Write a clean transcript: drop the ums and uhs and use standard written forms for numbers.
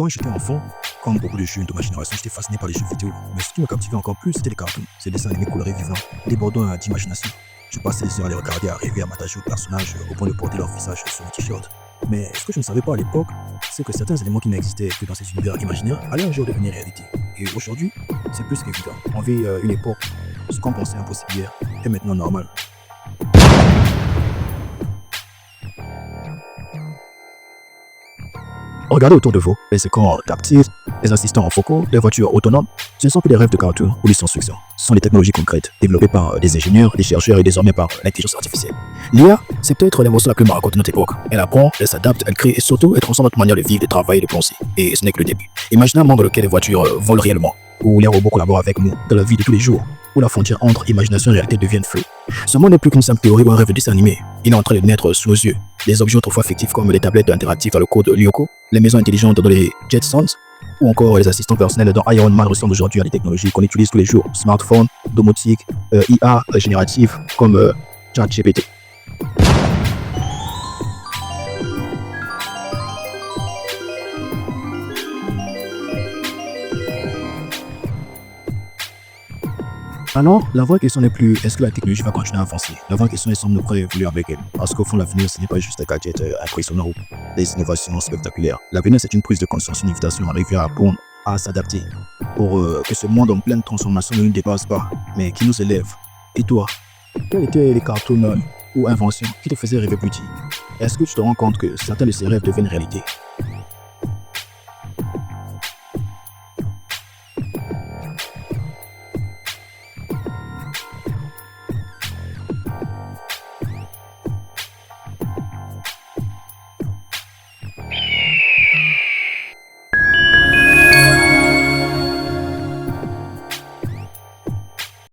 Quand j'étais enfant, comme beaucoup de jeunes de ma génération, j'étais fasciné par les jeux vidéo. Mais ce qui me captivait encore plus, c'était les cartoons, ces dessins animés colorés vivants, débordant d'imagination. Je passais des heures à les regarder arriver à m'attacher aux personnages au point de porter leur visage sur le t-shirt. Mais ce que je ne savais pas à l'époque, c'est que certains éléments qui n'existaient que dans ces univers imaginaires allaient un jour devenir réalité. Et aujourd'hui, c'est plus qu'évident. On vit une époque, ce qu'on pensait impossible hier est maintenant normal. Regardez autour de vous, les écrans tactiles, les assistants focaux, les voitures autonomes, ce ne sont plus des rêves de cartoon ou des science-fiction. Ce sont des technologies concrètes, développées par des ingénieurs, des chercheurs et désormais par l'intelligence artificielle. L'IA, c'est peut-être l'émotion la plus marquante de notre époque. Elle apprend, elle s'adapte, elle crée et surtout, elle transforme notre manière de vivre, de travailler et de penser. Et ce n'est que le début. Imaginez un monde dans lequel les voitures volent réellement, où les robots collaborent avec nous dans la vie de tous les jours, où la frontière entre imagination et réalité devienne floue. Ce monde n'est plus qu'une simple théorie ou un rêve de dessin animé. Il est en train de naître sous nos yeux. Des objets autrefois fictifs comme les tablettes interactives dans le code Lyoko, les maisons intelligentes dans les Jetsons, ou encore les assistants personnels dans Iron Man ressemblent aujourd'hui à des technologies qu'on utilise tous les jours. Smartphones, domotique, IA générative comme ChatGPT. Alors, la vraie question n'est plus est-ce que la technologie va continuer à avancer. La vraie question est sommes-nous prêts à évoluer avec elle. Parce qu'au fond, l'avenir, ce n'est pas juste un gadget impressionnant ou des innovations spectaculaires. L'avenir, c'est une prise de conscience, une invitation à arriver à apprendre, à s'adapter. Pour que ce monde en pleine transformation ne nous dépasse pas, mais qui nous élève. Et toi, quels étaient les cartoons ou inventions qui te faisaient rêver petit? Est-ce que tu te rends compte que certains de ces rêves deviennent réalité?